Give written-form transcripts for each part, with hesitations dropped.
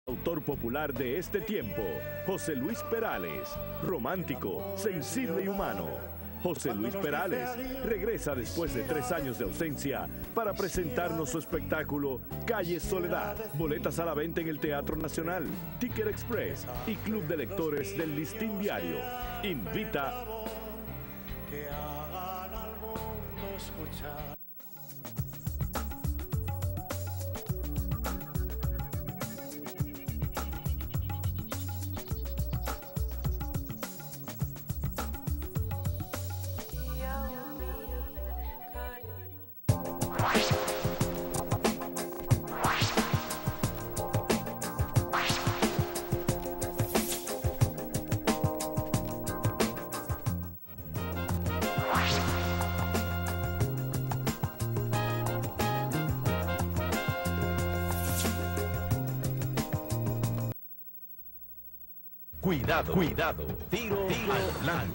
Autor popular de este tiempo, José Luis Perales, romántico, sensible y humano. José Luis Perales regresa después de 3 años de ausencia para presentarnos su espectáculo Calle Soledad. Boletas a la venta en el Teatro Nacional, Ticket Express y Club de Lectores del Listín Diario. Invita. Que hagan al mundo escuchar. Cuidado, cuidado, tiro al blanco.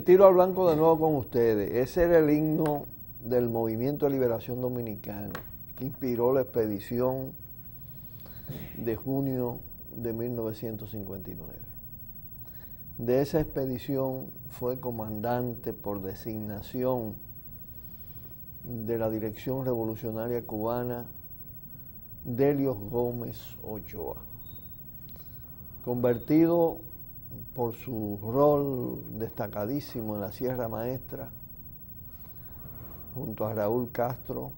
Tiro al blanco de nuevo con ustedes. Ese era el himno del Movimiento de Liberación Dominicano que inspiró la expedición de junio de 1959. De esa expedición fue comandante por designación de la Dirección Revolucionaria Cubana Delio Gómez Ochoa, convertido por su rol destacadísimo en la Sierra Maestra, junto a Raúl Castro,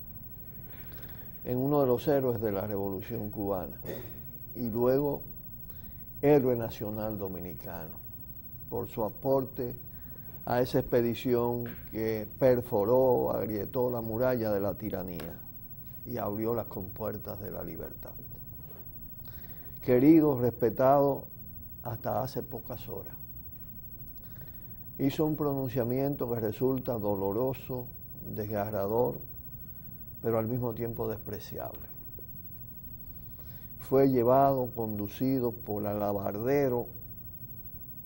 en uno de los héroes de la Revolución Cubana, y luego héroe nacional dominicano, por su aporte a esa expedición que perforó, agrietó la muralla de la tiranía y abrió las compuertas de la libertad. Querido, respetado, hasta hace pocas horas. Hizo un pronunciamiento que resulta doloroso, desgarrador, pero al mismo tiempo despreciable. Fue llevado, conducido por alabardero,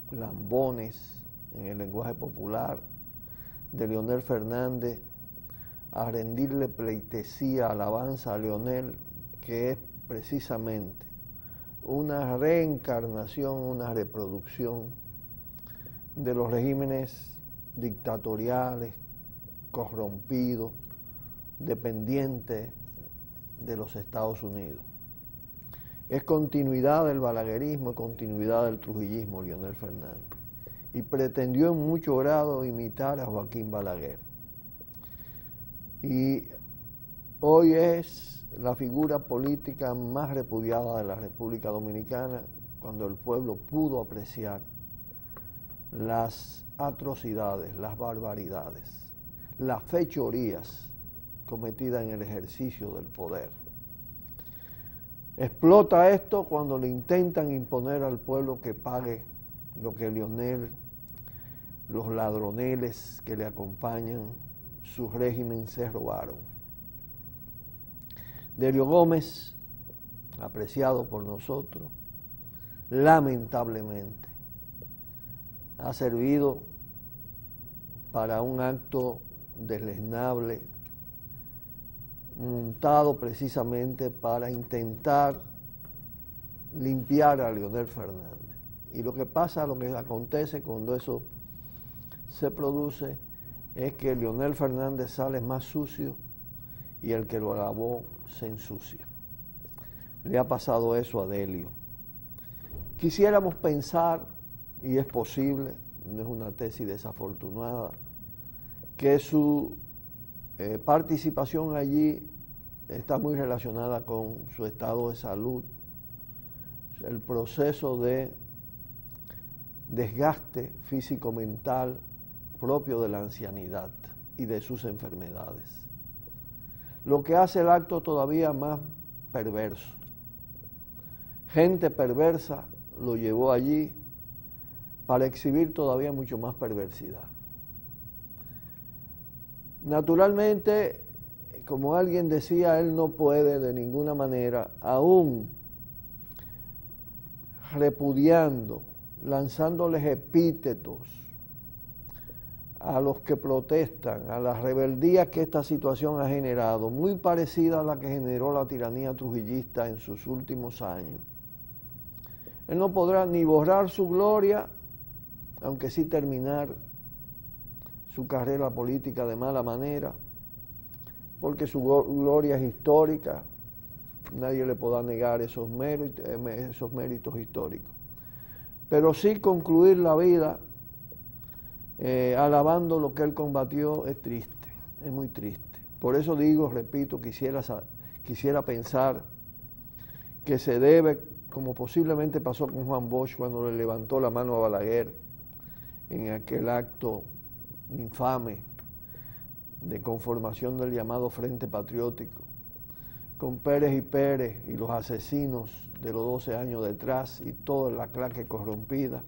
lambones, en el lenguaje popular, de Leonel Fernández, a rendirle pleitesía, alabanza a Leonel, que es precisamente una reencarnación, una reproducción de los regímenes dictatoriales, corrompidos, dependientes de los Estados Unidos. Es continuidad del balaguerismo, es continuidad del trujillismo, Leonel Fernández, y pretendió en mucho grado imitar a Joaquín Balaguer. Y hoy es la figura política más repudiada de la República Dominicana, cuando el pueblo pudo apreciar las atrocidades, las barbaridades, las fechorías cometidas en el ejercicio del poder. Explota esto cuando le intentan imponer al pueblo que pague lo que Leonel, los ladroneles que le acompañan, su régimen se robaron. Delio Gómez, apreciado por nosotros, lamentablemente, ha servido para un acto deleznable, montado precisamente para intentar limpiar a Leonel Fernández. Y lo que pasa, lo que acontece cuando eso se produce, es que Leonel Fernández sale más sucio y el que lo lavó se ensucia. Le ha pasado eso a Delio. Quisiéramos pensar, y es posible, no es una tesis desafortunada, que su participación allí está muy relacionada con su estado de salud, el proceso de desgaste físico-mental propio de la ancianidad y de sus enfermedades. Lo que hace el acto todavía más perverso. Gente perversa lo llevó allí para exhibir todavía mucho más perversidad. Naturalmente, como alguien decía, él no puede de ninguna manera, aún repudiando, lanzándoles epítetos a los que protestan, a la rebeldía que esta situación ha generado, muy parecida a la que generó la tiranía trujillista en sus últimos años. Él no podrá ni borrar su gloria, aunque sí terminar su carrera política de mala manera, porque su gloria es histórica, nadie le podrá negar esos méritos históricos. Pero sí concluir la vida alabando lo que él combatió es triste, es muy triste. Por eso digo, repito, quisiera pensar que se debe, como posiblemente pasó con Juan Bosch cuando le levantó la mano a Balaguer en aquel acto infame de conformación del llamado Frente Patriótico, con Pérez y Pérez y los asesinos de los 12 años detrás y toda la claque corrompida.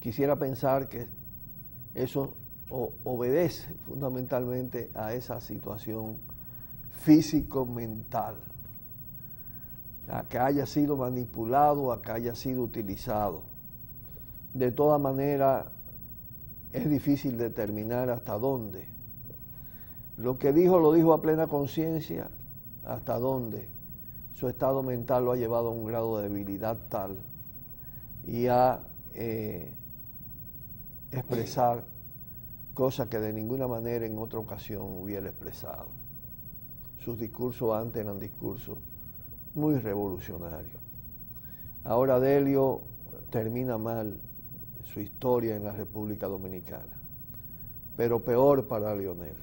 Quisiera pensar que eso obedece fundamentalmente a esa situación físico-mental, a que haya sido manipulado, a que haya sido utilizado. De toda manera, es difícil determinar hasta dónde. Lo que dijo, lo dijo a plena conciencia, hasta dónde su estado mental lo ha llevado a un grado de debilidad tal y a expresar cosas que de ninguna manera en otra ocasión hubiera expresado. Sus discursos antes eran discursos muy revolucionarios. Ahora Delio termina mal su historia en la República Dominicana, pero peor para Leonel,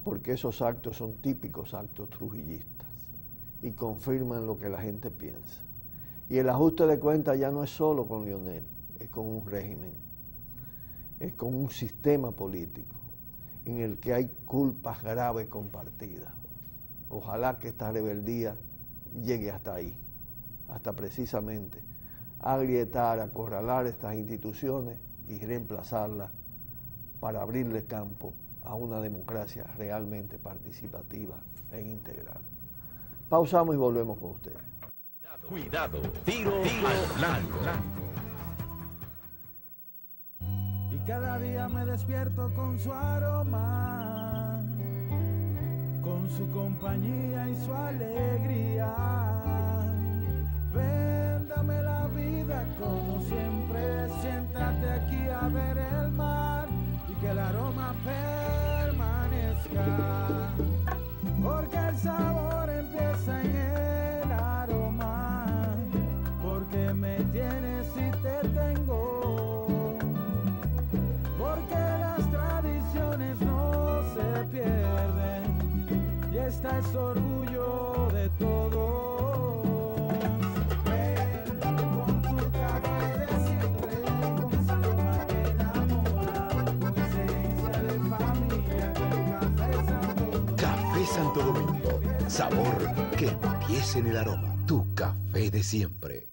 porque esos actos son típicos actos trujillistas y confirman lo que la gente piensa. Y el ajuste de cuentas ya no es solo con Leonel, es con un régimen, es con un sistema político en el que hay culpas graves compartidas. Ojalá que esta rebeldía llegue hasta ahí, hasta precisamente agrietar, acorralar estas instituciones y reemplazarlas para abrirle campo a una democracia realmente participativa e integral. Pausamos y volvemos con ustedes. Cuidado, tiro al blanco. Y cada día me despierto con su aroma, con su compañía y su alegría. Ven, dame la vida como siempre, siéntate aquí a ver el mar y que el aroma permanezca, porque el sabor empieza en el aroma, porque me tienes y te tengo, porque las tradiciones no se pierden y esta es orgullo de todos. Santo Domingo, sabor que empiece en el aroma. Tu café de siempre.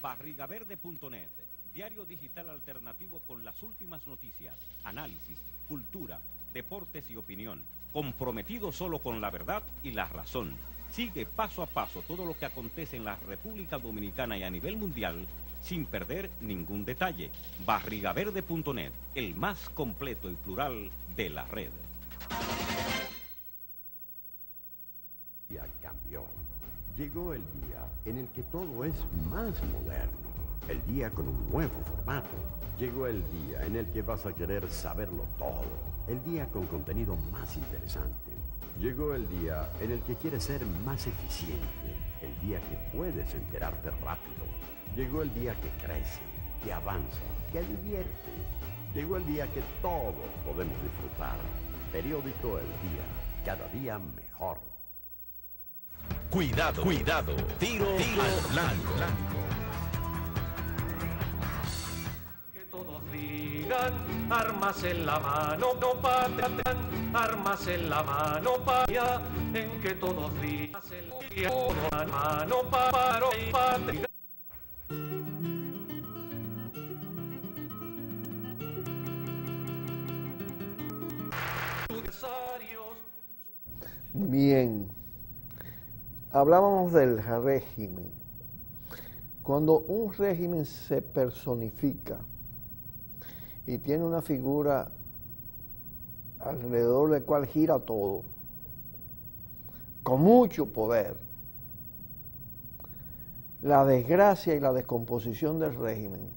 Barrigaverde.net, diario digital alternativo con las últimas noticias, análisis, cultura, deportes y opinión. Comprometido solo con la verdad y la razón. Sigue paso a paso todo lo que acontece en la República Dominicana y a nivel mundial sin perder ningún detalle. Barrigaverde.net, el más completo y plural de la red. Ya cambió. Llegó el día en el que todo es más moderno. El día con un nuevo formato, Llegó el día en el que vas a querer saberlo todo. El día con contenido más interesante. Llegó el día en el que quieres ser más eficiente. El día que puedes enterarte rápido. Llegó el día que crece, que avanza, que divierte. Llegó el día que todos podemos disfrutar. Periódico El Día, cada día mejor. Cuidado, cuidado. Tiro al blanco. Que todos digan, armas en la mano, no patria, armas en la mano, patria, en que todos digan, una mano, paro y patria. Bien, hablábamos del régimen. Cuando un régimen se personifica y tiene una figura alrededor del cual gira todo, con mucho poder, la desgracia y la descomposición del régimen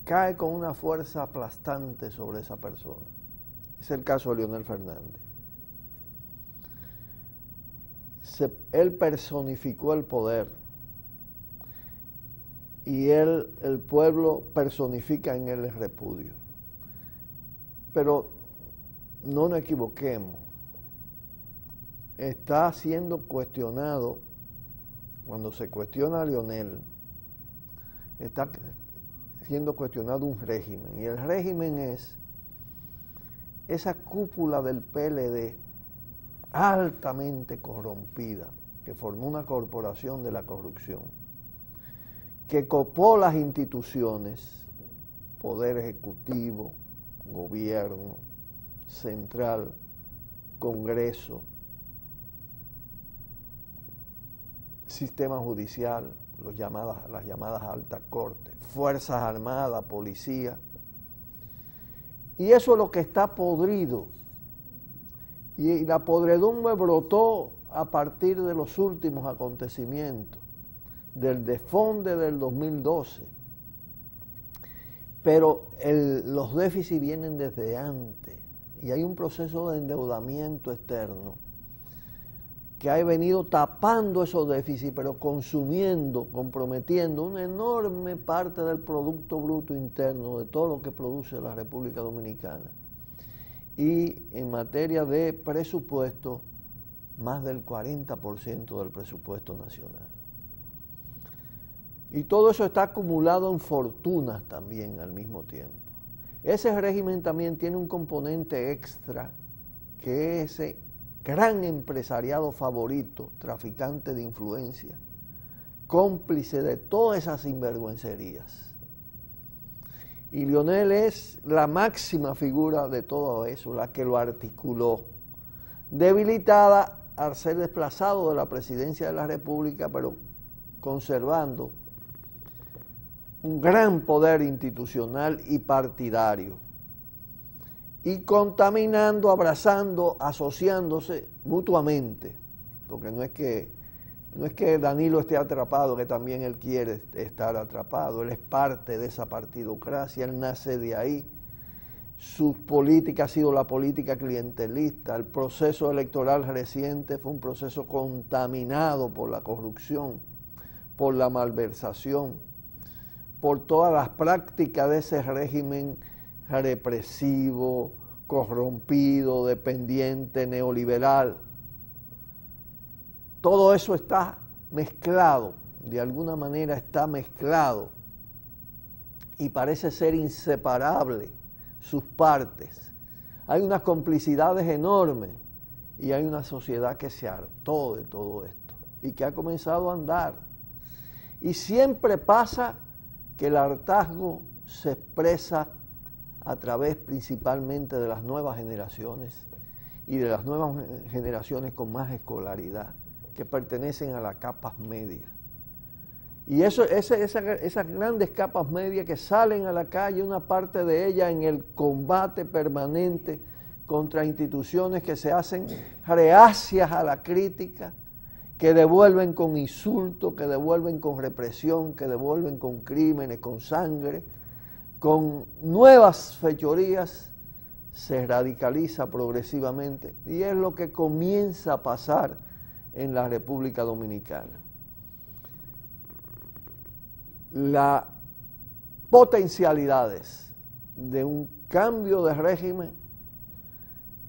cae con una fuerza aplastante sobre esa persona. Es el caso de Leonel Fernández. Él personificó el poder y el pueblo personifica en él el repudio. Pero no nos equivoquemos, está siendo cuestionado, cuando se cuestiona a Leonel, está siendo cuestionado un régimen, y el régimen es esa cúpula del PLD altamente corrompida, que formó una corporación de la corrupción, que copó las instituciones, poder ejecutivo, gobierno, central, Congreso, sistema judicial, las llamadas altas cortes, Fuerzas Armadas, policía. Y eso es lo que está podrido. Y la podredumbre brotó a partir de los últimos acontecimientos, del desfonde del 2012. Pero los déficits vienen desde antes y hay un proceso de endeudamiento externo que ha venido tapando esos déficits, pero consumiendo, comprometiendo una enorme parte del Producto Bruto Interno, de todo lo que produce la República Dominicana. Y en materia de presupuesto, más del 40% del presupuesto nacional. Y todo eso está acumulado en fortunas también al mismo tiempo. Ese régimen también tiene un componente extra, que es ese gran empresariado favorito, traficante de influencia, cómplice de todas esas sinvergüencerías. Y Leonel es la máxima figura de todo eso, la que lo articuló, debilitada al ser desplazado de la presidencia de la República, pero conservando un gran poder institucional y partidario, y contaminando, abrazando, asociándose mutuamente, porque no es que Danilo esté atrapado, que también él quiere estar atrapado, él es parte de esa partidocracia, él nace de ahí, su política ha sido la política clientelista, el proceso electoral reciente fue un proceso contaminado por la corrupción, por la malversación, por todas las prácticas de ese régimen represivo, corrompido, dependiente, neoliberal. Todo eso está mezclado, de alguna manera está mezclado y parece ser inseparable sus partes. Hay unas complicidades enormes y hay una sociedad que se hartó de todo esto y que ha comenzado a andar. Y siempre pasa que el hartazgo se expresa a través principalmente de las nuevas generaciones y de las nuevas generaciones con más escolaridad, que pertenecen a las capas medias. Y esas grandes capas medias que salen a la calle, una parte de ellas en el combate permanente contra instituciones que se hacen reacias a la crítica, que devuelven con insultos, que devuelven con represión, que devuelven con crímenes, con sangre, con nuevas fechorías, se radicaliza progresivamente y es lo que comienza a pasar en la República Dominicana. Las potencialidades de un cambio de régimen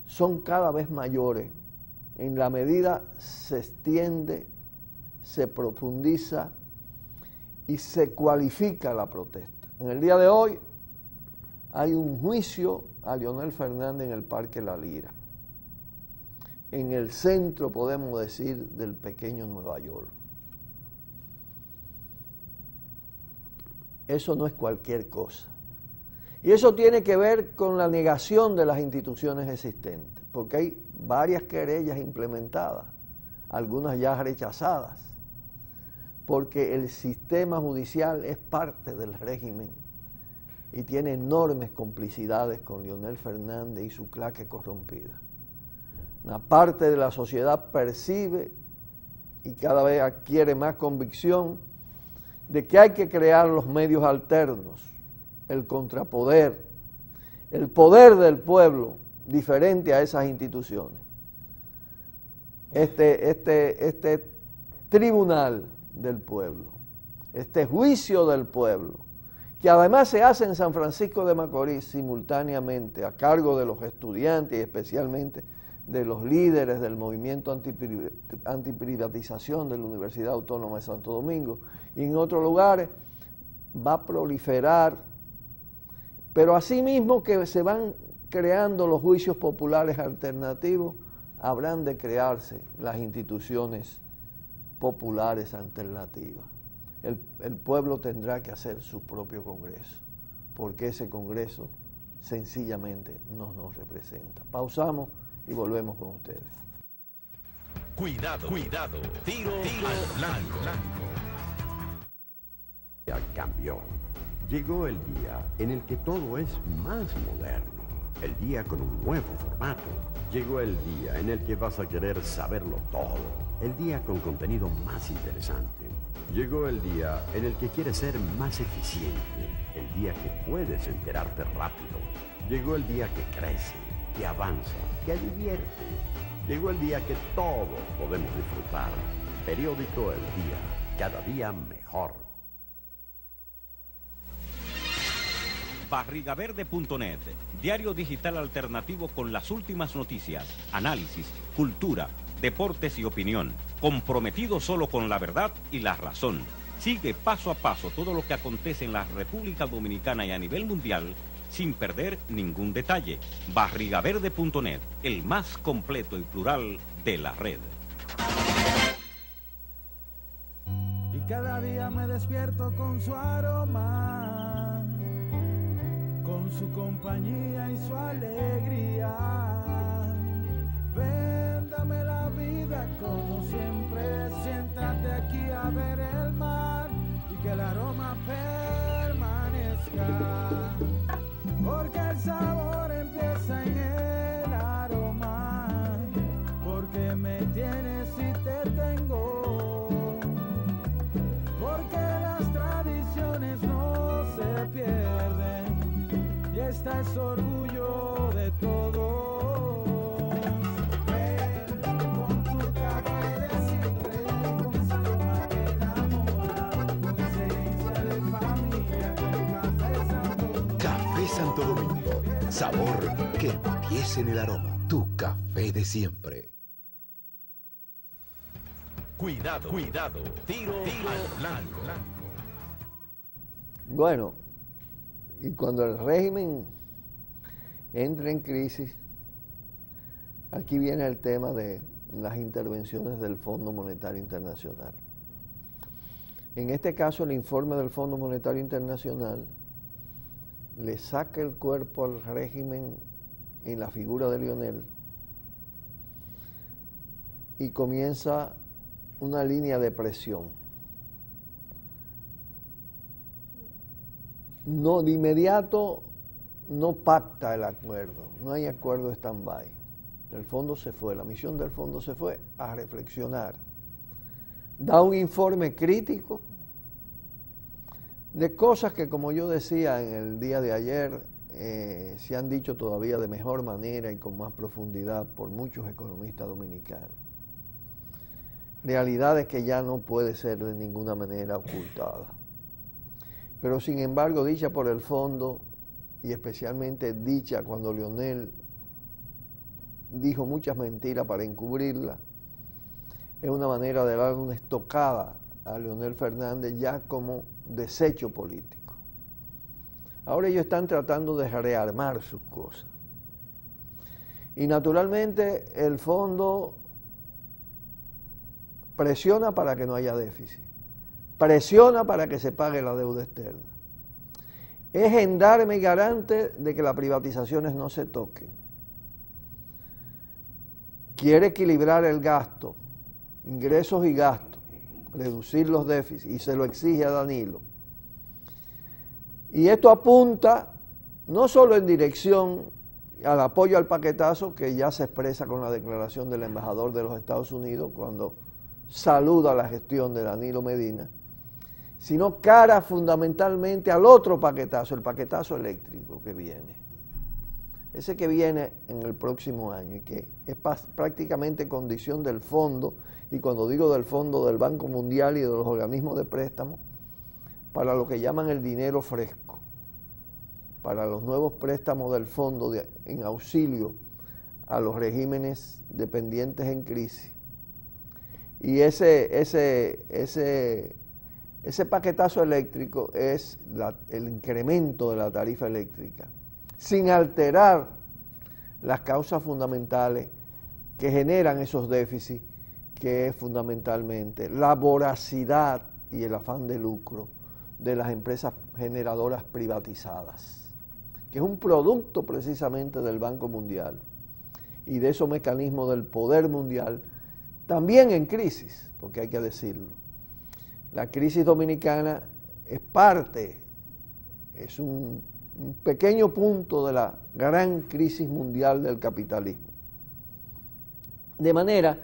son cada vez mayores en la medida se extiende, se profundiza y se cualifica la protesta. En el día de hoy hay un juicio a Leonel Fernández en el Parque La Lira, en el centro, podemos decir, del pequeño Nueva York. Eso no es cualquier cosa. Y eso tiene que ver con la negación de las instituciones existentes, porque hay varias querellas implementadas, algunas ya rechazadas, porque el sistema judicial es parte del régimen y tiene enormes complicidades con Leonel Fernández y su claque corrompida. Una parte de la sociedad percibe y cada vez adquiere más convicción de que hay que crear los medios alternos, el contrapoder, el poder del pueblo diferente a esas instituciones. Este tribunal del pueblo, este juicio del pueblo, que además se hace en San Francisco de Macorís simultáneamente a cargo de los estudiantes y especialmente de los líderes del movimiento antiprivatización de la Universidad Autónoma de Santo Domingo y en otros lugares, va a proliferar, pero asimismo que se van creando los juicios populares alternativos, habrán de crearse las instituciones populares alternativas. El pueblo tendrá que hacer su propio Congreso, porque ese Congreso sencillamente no nos representa. Pausamos y volvemos con ustedes. Cuidado, cuidado, tiro al blanco. Ya cambió. Llegó el día en el que todo es más moderno. El día con un nuevo formato. Llegó el día en el que vas a querer saberlo todo. El día con contenido más interesante. Llegó el día en el que quieres ser más eficiente. El día que puedes enterarte rápido. Llegó el día que crece, que avanza, que divierte. Llegó el día que todos podemos disfrutar. Periódico El Día, cada día mejor. Barrigaverde.net, diario digital alternativo con las últimas noticias, análisis, cultura, deportes y opinión, comprometido solo con la verdad y la razón. Sigue paso a paso todo lo que acontece en la República Dominicana y a nivel mundial sin perder ningún detalle. Barrigaverde.net, el más completo y plural de la red. Y cada día me despierto con su aroma, con su compañía y su alegría. Véndame la vida como siempre, siéntate aquí a ver el mar y que el aroma permanezca, porque el sabor empieza en el aroma, porque me tienes y te tengo, porque las tradiciones no se pierden y esta es orgullo de todos. Santo Domingo, sabor que empiece en el aroma. Tu café de siempre. Cuidado, cuidado, tiro al blanco. Bueno, y cuando el régimen entra en crisis, aquí viene el tema de las intervenciones del Fondo Monetario Internacional. En este caso, el informe del Fondo Monetario Internacional le saca el cuerpo al régimen en la figura de Leonel y comienza una línea de presión. No, de inmediato no pacta el acuerdo, no hay acuerdo stand-by. El fondo se fue, la misión del fondo se fue a reflexionar. Da un informe crítico de cosas que, como yo decía en el día de ayer, se han dicho todavía de mejor manera y con más profundidad por muchos economistas dominicanos. Realidades que ya no puede ser de ninguna manera ocultada. Pero sin embargo, dicha por el fondo, y especialmente dicha cuando Leonel dijo muchas mentiras para encubrirla, es una manera de dar una estocada a Leonel Fernández ya como desecho político. Ahora ellos están tratando de rearmar sus cosas. Y naturalmente el fondo presiona para que no haya déficit, presiona para que se pague la deuda externa. Es gendarme y garante de que las privatizaciones no se toquen. Quiere equilibrar el gasto, ingresos y gastos, reducir los déficits, y se lo exige a Danilo. Y esto apunta no solo en dirección al apoyo al paquetazo, que ya se expresa con la declaración del embajador de los Estados Unidos cuando saluda la gestión de Danilo Medina, sino cara fundamentalmente al otro paquetazo, el paquetazo eléctrico que viene. Ese que viene en el próximo año y que es prácticamente condición del fondo, y cuando digo del fondo, del Banco Mundial y de los organismos de préstamo, para lo que llaman el dinero fresco, para los nuevos préstamos del fondo en auxilio a los regímenes dependientes en crisis. Y ese paquetazo eléctrico es el incremento de la tarifa eléctrica, sin alterar las causas fundamentales que generan esos déficits, que es fundamentalmente la voracidad y el afán de lucro de las empresas generadoras privatizadas, que es un producto precisamente del Banco Mundial y de esos mecanismos del poder mundial, también en crisis, porque hay que decirlo. La crisis dominicana es parte, es un pequeño punto de la gran crisis mundial del capitalismo. De manera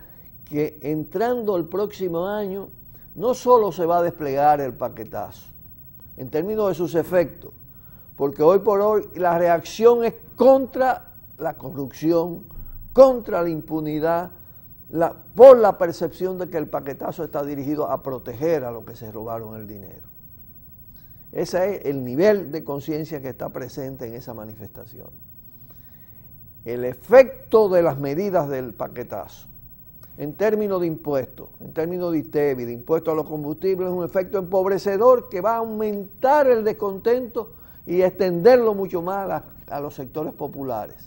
que entrando el próximo año, no solo se va a desplegar el paquetazo, en términos de sus efectos, porque hoy por hoy la reacción es contra la corrupción, contra la impunidad, por la percepción de que el paquetazo está dirigido a proteger a los que se robaron el dinero. Ese es el nivel de conciencia que está presente en esa manifestación. El efecto de las medidas del paquetazo, en términos de impuestos, en términos de ITEVI, de impuestos a los combustibles, es un efecto empobrecedor que va a aumentar el descontento y extenderlo mucho más a los sectores populares,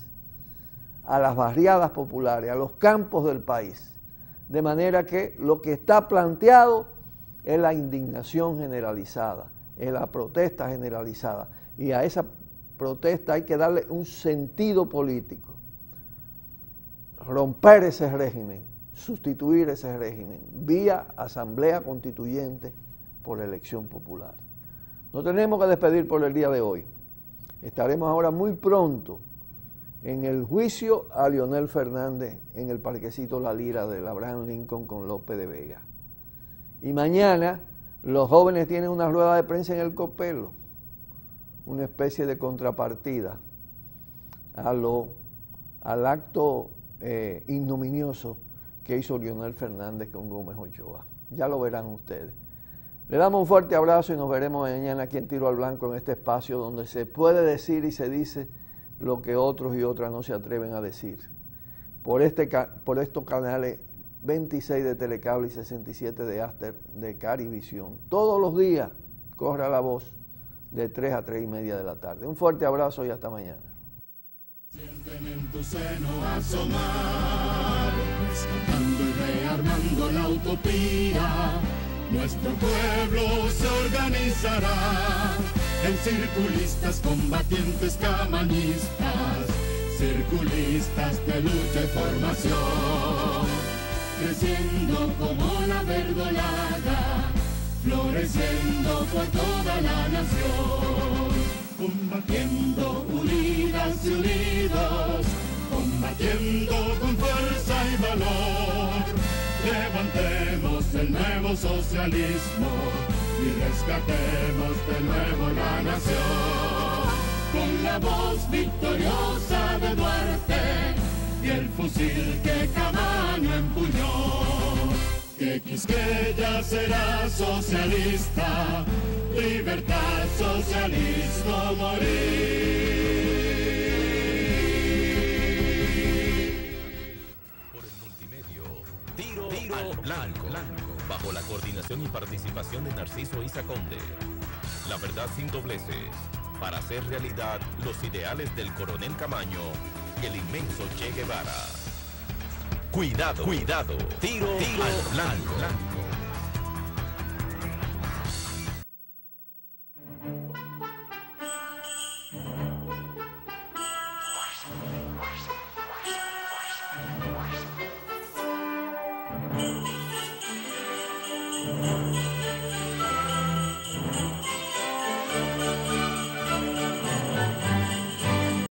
a las barriadas populares, a los campos del país. De manera que lo que está planteado es la indignación generalizada, es la protesta generalizada. Y a esa protesta hay que darle un sentido político. Romper ese régimen, sustituir ese régimen, vía asamblea constituyente por elección popular. Nos tenemos que despedir por el día de hoy. Estaremos ahora muy pronto en el juicio a Leonel Fernández en el Parquecito La Lira de Abraham Lincoln con López de Vega. Y mañana los jóvenes tienen una rueda de prensa en el Copelo, una especie de contrapartida al acto ignominioso que hizo Leonel Fernández con Gómez Ochoa. Ya lo verán ustedes. Le damos un fuerte abrazo y nos veremos mañana aquí en Tiro al Blanco, en este espacio donde se puede decir y se dice lo que otros y otras no se atreven a decir. Por estos canales 26 de Telecable y 67 de Aster de Carivisión. Todos los días corra la voz de 3 a 3 y media de la tarde. Un fuerte abrazo y hasta mañana. Sienten en tu seno asomar, rescatando y rearmando la utopía. Nuestro pueblo se organizará en circulistas, combatientes, camañistas, circulistas de lucha y formación, creciendo como la verdolaga, floreciendo por toda la nación, combatiendo unidas y unidos, combatiendo con fuerza y valor. Levantemos el nuevo socialismo y rescatemos de nuevo la nación. Con la voz victoriosa de Duarte y el fusil que Camaño empuñó. Que Quisqueya será socialista, libertad, socialismo, morir. Por el multimedio, Tiro al Blanco, bajo la coordinación y participación de Narciso Isa Conde. La verdad sin dobleces, para hacer realidad los ideales del coronel Camaño y el inmenso Che Guevara. Cuidado, Tiro al Blanco.